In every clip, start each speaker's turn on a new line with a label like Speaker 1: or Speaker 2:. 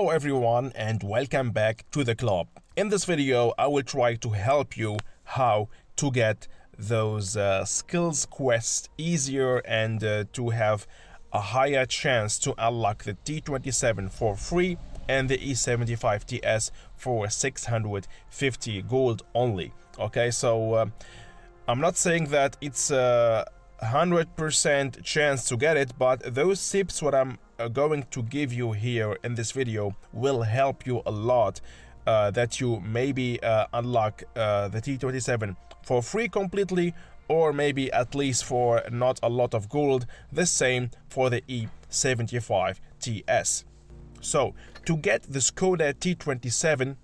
Speaker 1: Hello everyone and welcome back to the club. In this video I will try to help you how to get those skills quests easier and to have a higher chance to unlock the T27 for free and the E75 TS for 650 gold only. Okay, so I'm not saying that it's a 100% chance to get it, but those tips what I'm going to give you here in this video will help you a lot that you maybe unlock the T27 for free completely, or maybe at least for not a lot of gold. The same for the E75 TS. So to get the Skoda T27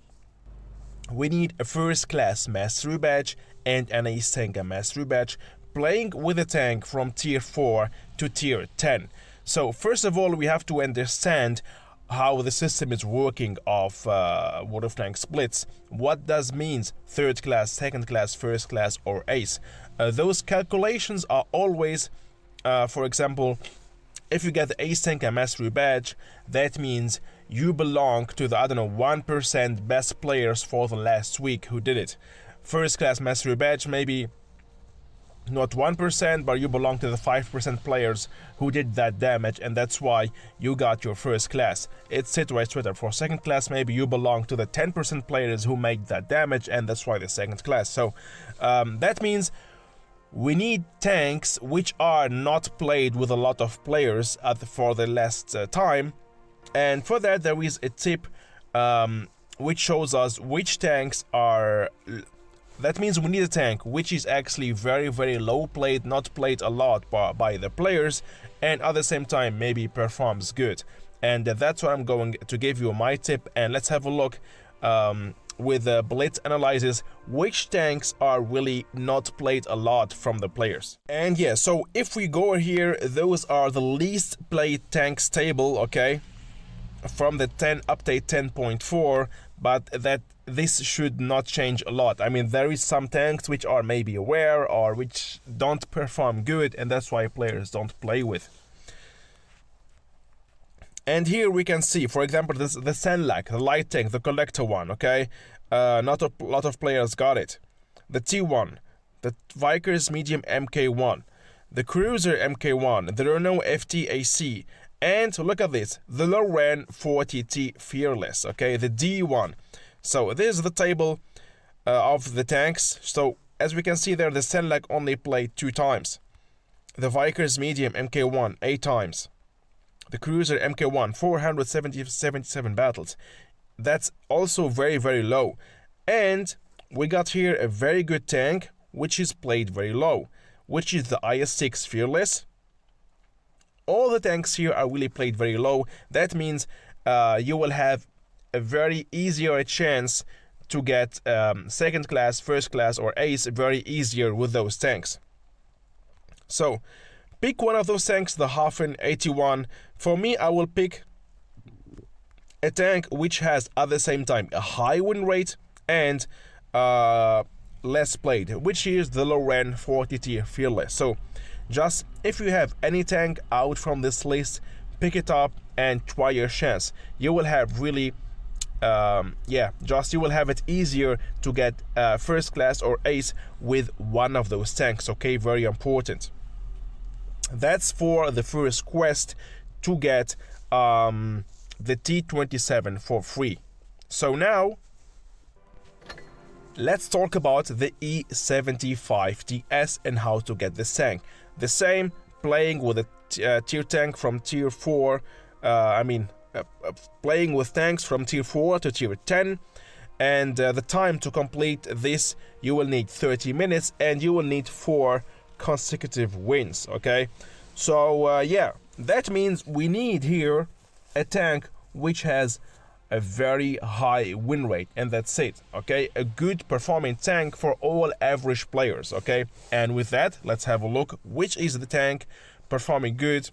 Speaker 1: we need a first class mastery badge and an ace tanker mastery badge, playing with a tank from tier 4 to tier 10. So first of all we have to understand how the system is working of World of Tanks Blitz. What does means third class, second class, first class or ace. Those calculations are always, for example, if you get the ace tanker mastery badge, that means you belong to the, 1% best players for the last week who did it. First class mastery badge, maybe not 1%, but you belong to the 5% players who did that damage, and that's why you got your first class. It's it right Twitter. For second class, maybe you belong to the 10% players who made that damage, and that's why the second class. So that means we need tanks which are not played with a lot of players for the last time, and for that there is a tip which shows us which tanks are. That means we need a tank which is actually very low played, not played a lot by the players, and at the same time maybe performs good. And that's what I'm going to give you my tip. And let's have a look with the Blitz analysis which tanks are really not played a lot from the players. And yeah, so if we go here, those are the least played tanks table, okay, from the 10 update 10.4, but that this should not change a lot. I mean, there is some tanks which are maybe aware or which don't perform good, and that's why players don't play with. And here we can see, for example, this the Senlak, the light tank, the collector one, okay? Not a lot of players got it. The T1, the Vickers medium MK1, the Cruiser MK1, the Renault FTAC, and look at this, the Loran 40T Fearless, okay, the D1. So this is the table of the tanks. So as we can see there, the Senlak only played 2 times. The Vickers medium MK1 8 times. The Cruiser MK1 477 battles. That's also very low. And we got here a very good tank which is played very low, which is the IS-6 Fearless. All the tanks here are really played very low. That means you will have a very easier chance to get second class, first class or ace very easier with those tanks. So pick one of those tanks, the Hafen 81. For me, I will pick a tank which has at the same time a high win rate and less played, which is the Loran 40T Fearless. So just if you have any tank out from this list, pick it up and try your chance. You will have really you will have it easier to get first class or ace with one of those tanks, okay? Very important. That's for the first quest to get the T27 for free. So now let's talk about the E75 TS and how to get this tank. The same, playing with a tier tank from tier 4, playing with tanks from tier 4 to tier 10, and the time to complete this, you will need 30 minutes and you will need 4 consecutive wins, okay? So yeah, that means we need here a tank which has a very high win rate, and that's it, okay? A good performing tank for all average players, okay? And with that, let's have a look which is the tank performing good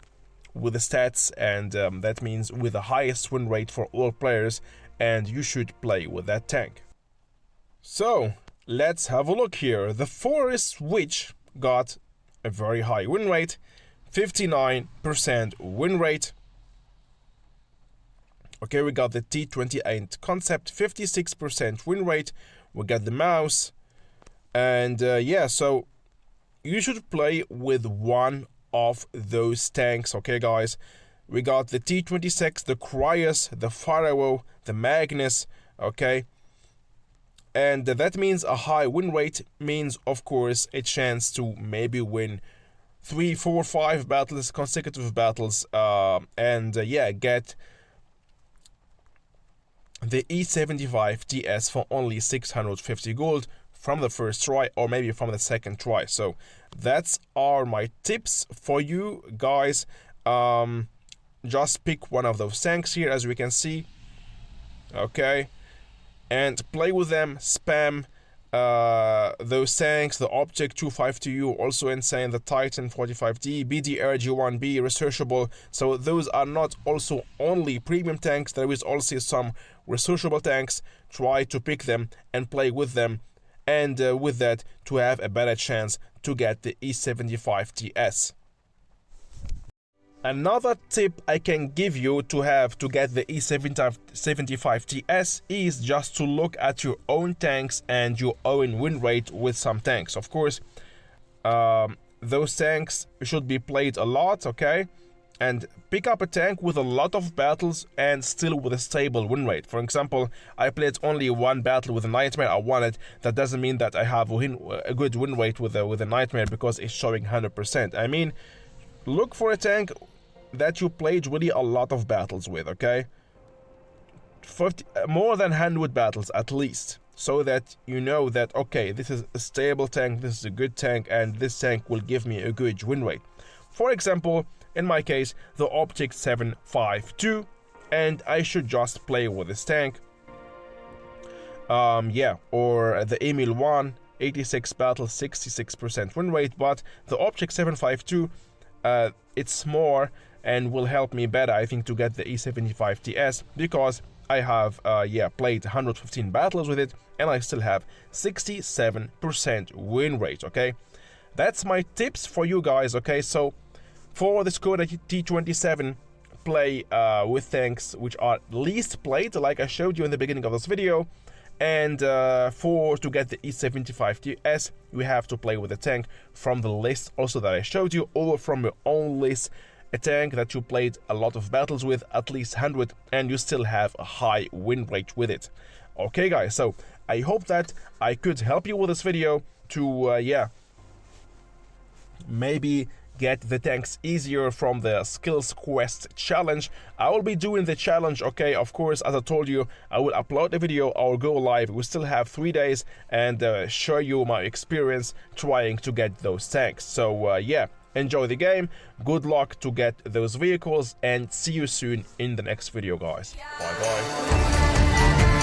Speaker 1: with the stats, and that means with the highest win rate for all players, and you should play with that tank. So let's have a look here. The Forest Witch got a very high win rate, 59% win rate. Okay, we got the T28 concept, 56% win rate. We got the mouse. And yeah, so you should play with one of those tanks, okay, guys? We got the T26, the Cryos, the Pharaoh, the Magnus, okay? And that means a high win rate means, of course, a chance to maybe win 3, 4, 5 battles, consecutive battles, and yeah, get the E75 TS for only 650 gold from the first try, or maybe from the second try. So that's are my tips for you guys. Just pick one of those tanks here, as we can see, okay, and play with them. Spam those tanks, the Object 252U, also insane, the Titan 45D, BDR G1B, researchable. So those are not also only premium tanks, there is also some researchable tanks. Try to pick them and play with them, and with that to have a better chance to get the E75 TS. Another tip I can give you to get the E75 TS is just to look at your own tanks and your own win rate with some tanks. Of course, those tanks should be played a lot, okay? And pick up a tank with a lot of battles and still with a stable win rate. For example, I played only one battle with a Nightmare. I won it. That doesn't mean that I have a good win rate with a Nightmare because it's showing 100%. I mean, look for a tank that you played really a lot of battles with, okay? 50, more than 100 battles at least, so that you know that, okay, this is a stable tank, this is a good tank, and this tank will give me a good win rate. For example, in my case, the Object 752, and I should just play with this tank. Yeah, or the Emil 1, 86 battles, 66% win rate, but the Object 752, it's more and will help me better, I think, to get the E75 TS, because I have yeah, played 115 battles with it and I still have 67% win rate, okay? That's my tips for you guys, okay? So for the Skoda T27, play with tanks which are least played, like I showed you in the beginning of this video. And to get the E75 TS, you have to play with a tank from the list also that I showed you, or from your own list, a tank that you played a lot of battles with, at least 100, and you still have a high win rate with it. Okay, guys, so I hope that I could help you with this video to, yeah, maybe get the tanks easier from the Skills Quest challenge. I will be doing the challenge, okay? Of course, as I told you, I will upload the video, I will go live. We still have 3 days, and show you my experience trying to get those tanks. So yeah, enjoy the game, good luck to get those vehicles, and see you soon in the next video, guys. Bye bye.